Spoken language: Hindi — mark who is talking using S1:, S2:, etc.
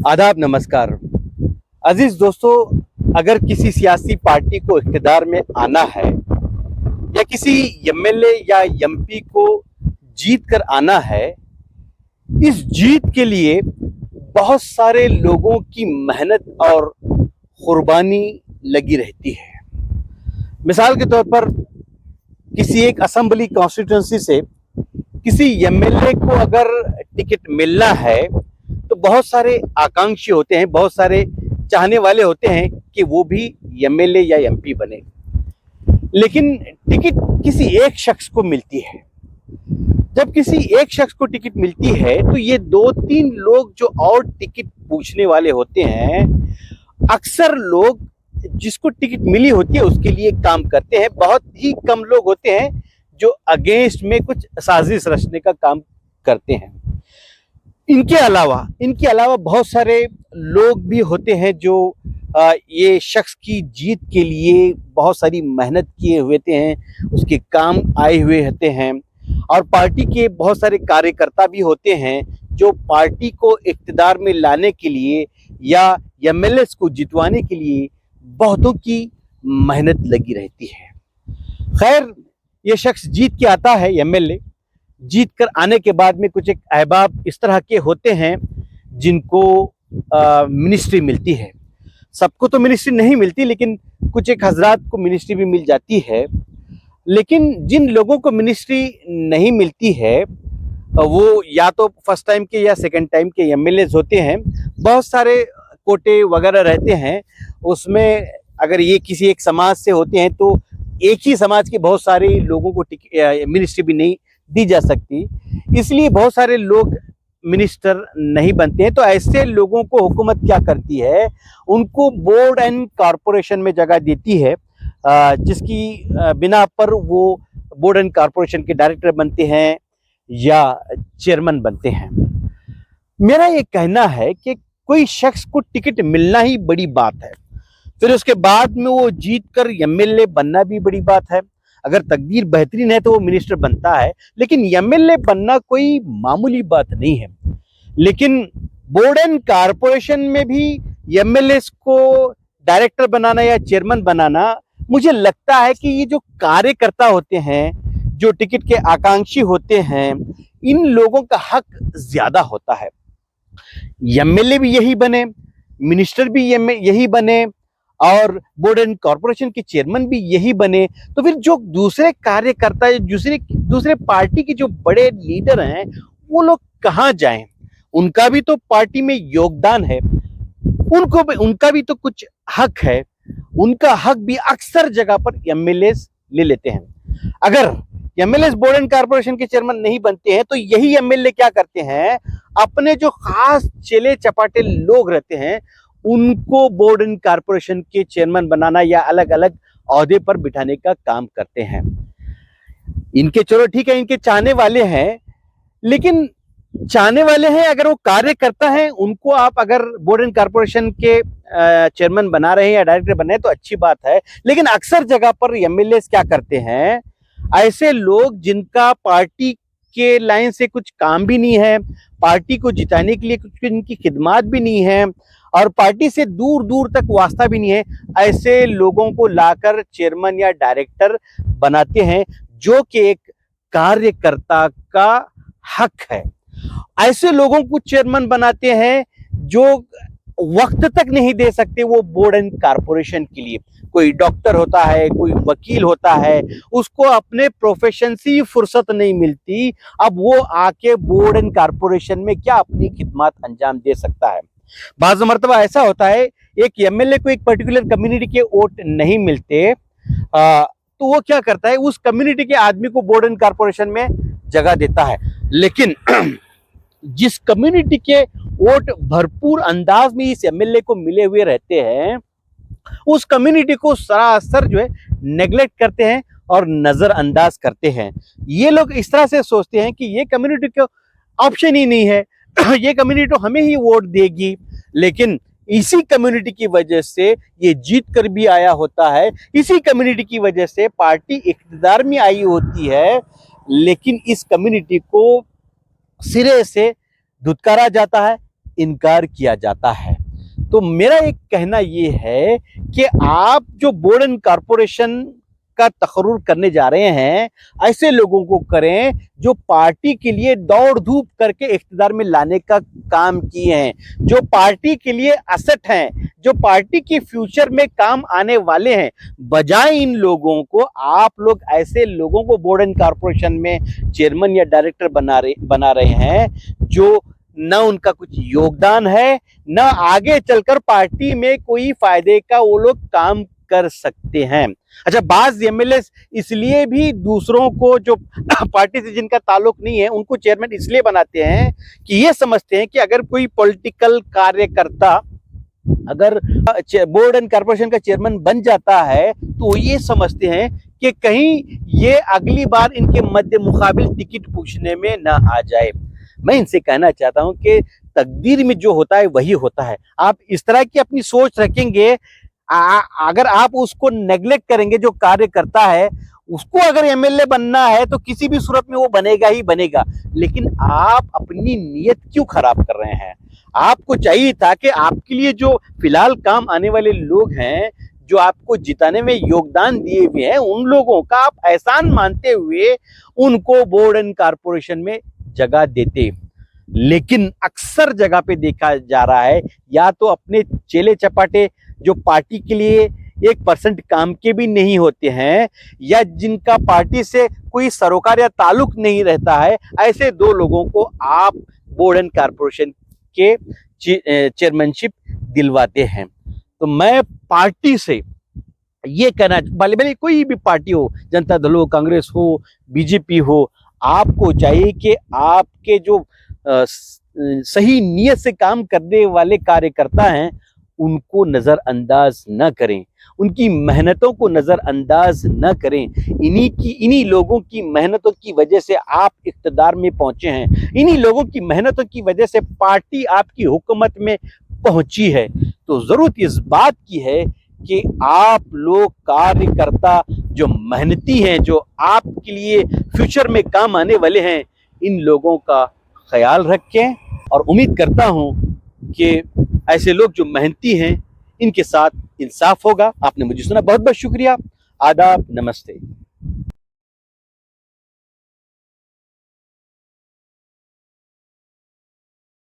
S1: आदाब, नमस्कार। अजीज दोस्तों, अगर किसी सियासी पार्टी को इख्तिदार में आना है या किसी एमएलए या एमपी को जीत कर आना है, इस जीत के लिए बहुत सारे लोगों की मेहनत और कुर्बानी लगी रहती है। मिसाल के तौर पर किसी एक असेंबली कॉन्स्टिट्यूंसी से किसी एमएलए को अगर टिकट मिलना है तो बहुत सारे आकांक्षी होते हैं, बहुत सारे चाहने वाले होते हैं कि वो भी एमएलए या एमपी बने। लेकिन टिकट किसी एक शख्स को मिलती है। जब किसी एक शख्स को टिकट मिलती है तो ये दो तीन लोग जो और टिकट पूछने वाले होते हैं, अक्सर लोग जिसको टिकट मिली होती है उसके लिए काम करते हैं। बहुत ही कम लोग होते हैं जो अगेंस्ट में कुछ साजिश रचने का काम करते हैं। इनके अलावा बहुत सारे लोग भी होते हैं जो ये शख्स की जीत के लिए बहुत सारी मेहनत किए हुए हैं, उसके काम आए हुए होते हैं। और पार्टी के बहुत सारे कार्यकर्ता भी होते हैं जो पार्टी को इख्तिदार में लाने के लिए या एमएलए को जितवाने के लिए बहुतों की मेहनत लगी रहती है। खैर, ये शख्स जीत के आता है, एमएलए जीत कर आने के बाद में कुछ एक अहबाब इस तरह के होते हैं जिनको मिनिस्ट्री मिलती है। सबको तो मिनिस्ट्री नहीं मिलती, लेकिन कुछ एक हजरात को मिनिस्ट्री भी मिल जाती है। लेकिन जिन लोगों को मिनिस्ट्री नहीं मिलती है वो या तो फर्स्ट टाइम के या सेकंड टाइम के एमएलए होते हैं। बहुत सारे कोटे वगैरह रहते हैं, उसमें अगर ये किसी एक समाज से होते हैं तो एक ही समाज के बहुत सारे लोगों को मिनिस्ट्री भी नहीं दी जा सकती, इसलिए बहुत सारे लोग मिनिस्टर नहीं बनते हैं। तो ऐसे लोगों को हुकूमत क्या करती है, उनको बोर्ड एंड कॉरपोरेशन में जगह देती है, जिसकी बिना पर वो बोर्ड एंड कॉरपोरेशन के डायरेक्टर बनते हैं या चेयरमैन बनते हैं। मेरा ये कहना है कि कोई शख्स को टिकट मिलना ही बड़ी बात है, फिर उसके बाद में वो जीत कर एमएलए बनना भी बड़ी बात है। अगर तकदीर बेहतरीन है तो वो मिनिस्टर बनता है, लेकिन एमएलए बनना कोई मामूली बात नहीं है। लेकिन बोर्ड एंड कॉरपोरेशन में भी एमएलए को डायरेक्टर बनाना या चेयरमैन बनाना, मुझे लगता है कि ये जो कार्यकर्ता होते हैं, जो टिकट के आकांक्षी होते हैं, इन लोगों का हक ज्यादा होता है। एमएलए भी यही बने, मिनिस्टर भी यही बने और बोर्ड एंड कॉरपोरेशन के चेयरमैन भी यही बने, तो फिर जो दूसरे कार्यकर्ता, दूसरे पार्टी के जो बड़े लीडर हैं, वो लोग कहाँ जाएं? उनका भी तो पार्टी में योगदान है, उनका भी तो कुछ हक है। उनका हक भी अक्सर जगह पर एमएलए ले लेते हैं। अगर एमएलए बोर्ड एंड कॉरपोरेशन के चेयरमैन नहीं बनते हैं तो यही एमएलए क्या करते हैं, अपने जो खास चेले चपाटे लोग रहते हैं उनको बोर्ड एंड कॉरपोरेशन के चेयरमैन बनाना या अलग अलग ओहदे पर बिठाने का काम करते हैं। इनके, चलो ठीक है, इनके चाहने वाले हैं, लेकिन चाहने वाले हैं, अगर वो कार्यकर्ता हैं उनको आप अगर बोर्ड एंड कॉरपोरेशन के चेयरमैन बना रहे हैं या डायरेक्टर बना रहे हैं तो अच्छी बात है। लेकिन अक्सर जगह पर एमएलए क्या करते हैं, ऐसे लोग जिनका पार्टी के लाइन से कुछ काम भी नहीं है, पार्टी को जिताने के लिए कुछ इनकी खिदमत भी नहीं है और पार्टी से दूर दूर तक वास्ता भी नहीं है, ऐसे लोगों को लाकर चेयरमैन या डायरेक्टर बनाते हैं, जो कि एक कार्यकर्ता का हक है। ऐसे लोगों को चेयरमैन बनाते हैं जो वक्त तक नहीं दे सकते वो बोर्ड एंड कॉरपोरेशन के लिए। कोई डॉक्टर होता है, कोई वकील होता है, उसको अपने प्रोफेशन से फुर्सत नहीं मिलती, अब वो आके बोर्ड एंड कॉरपोरेशन में क्या अपनी खिदमत अंजाम दे सकता है। बाज़ मर्तबा ऐसा होता है, एक एमएलए को एक पर्टिकुलर कम्युनिटी के वोट नहीं मिलते, तो वो क्या करता है, उस कम्युनिटी के आदमी को बोर्ड एंड कॉरपोरेशन में जगह देता है। लेकिन जिस कम्युनिटी के वोट भरपूर अंदाज में इस एमएलए को मिले हुए रहते हैं, उस कम्युनिटी को सरासर जो है नेग्लेक्ट करते हैं और नजरअंदाज करते हैं। ये लोग इस तरह से सोचते हैं कि ये कम्युनिटी को ऑप्शन ही नहीं है, ये कम्युनिटी तो हमें ही वोट देगी। लेकिन इसी कम्युनिटी की वजह से ये जीत कर भी आया होता है, इसी कम्युनिटी की वजह से पार्टी इख्तिदार में आई होती है, लेकिन इस कम्युनिटी को सिरे से धुतकारा जाता है, इनकार किया जाता है। तो मेरा एक कहना ये है कि आप जो बोर्ड एंड कॉरपोरेशन का तकर्रुर करने जा रहे हैं, ऐसे लोगों को करें जो पार्टी के लिए दौड़ धूप करके इख्तिदार में लाने का काम किए हैं, जो पार्टी के लिए असेट हैं, जो पार्टी के फ्यूचर में काम आने वाले हैं। बजाय इन लोगों को आप लोग ऐसे लोगों को बोर्ड एंड कॉरपोरेशन में चेयरमैन या डायरेक्टर बना रहे हैं जो न उनका कुछ योगदान है, न आगे चलकर पार्टी में कोई फायदे का वो लोग काम कर सकते हैं। अच्छा, बाज एमएलए इसलिए भी दूसरों को जो पार्टी से जिनका ताल्लुक नहीं है उनको चेयरमैन इसलिए बनाते हैं कि ये समझते हैं कि अगर कोई पॉलिटिकल कार्यकर्ता अगर बोर्ड एंड कॉर्पोरेशन का चेयरमैन बन जाता है तो ये समझते हैं कि कहीं ये अगली बार इनके मध्य मुकाबिल टिकट पूछने में ना आ जाए। मैं इनसे कहना चाहता हूं कि तकदीर में जो होता है वही होता है। आप इस तरह की अपनी सोच रखेंगे, अगर आप उसको नेग्लेक्ट करेंगे, जो कार्य करता है उसको अगर एमएलए बनना है तो किसी भी सूरत में वो बनेगा ही बनेगा। लेकिन आप अपनी नीयत क्यों खराब कर रहे हैं? आपको चाहिए था कि आपके लिए जो फिलहाल काम आने वाले लोग हैं, जो आपको जिताने में योगदान दिए हुए हैं, उन लोगों का आप एहसान मानते हुए उनको बोर्ड एंड कॉरपोरेशन में जगह देते। लेकिन अक्सर जगह पे देखा जा रहा है या तो अपने चेले चपाटे जो पार्टी के लिए 1% काम के भी नहीं होते हैं, या जिनका पार्टी से कोई सरोकार या ताल्लुक नहीं रहता है, ऐसे दो लोगों को आप बोर्ड एंड कॉरपोरेशन के चेयरमैनशिप दिलवाते हैं। तो मैं पार्टी से ये कहना, भले भले कोई भी पार्टी हो, जनता दल हो, कांग्रेस हो, बीजेपी हो, आपको चाहिए कि आपके जो सही नीयत से काम करने वाले कार्यकर्ता हैं उनको नजरअंदाज न करें, उनकी मेहनतों को नजरअंदाज न करें। इन्हीं लोगों की मेहनतों की वजह से आप इख्तिदार में पहुंचे हैं, इन्हीं लोगों की मेहनतों की वजह से पार्टी आपकी हुकूमत में पहुंची है। तो जरूरत इस बात की है कि आप लोग कार्यकर्ता जो मेहनती हैं, जो आपके लिए फ्यूचर में काम आने वाले हैं, इन लोगों का ख्याल रखें। और उम्मीद करता हूं कि ऐसे लोग जो मेहनती हैं इनके साथ इंसाफ होगा। आपने मुझे सुना, बहुत बहुत शुक्रिया। आदाब, नमस्ते।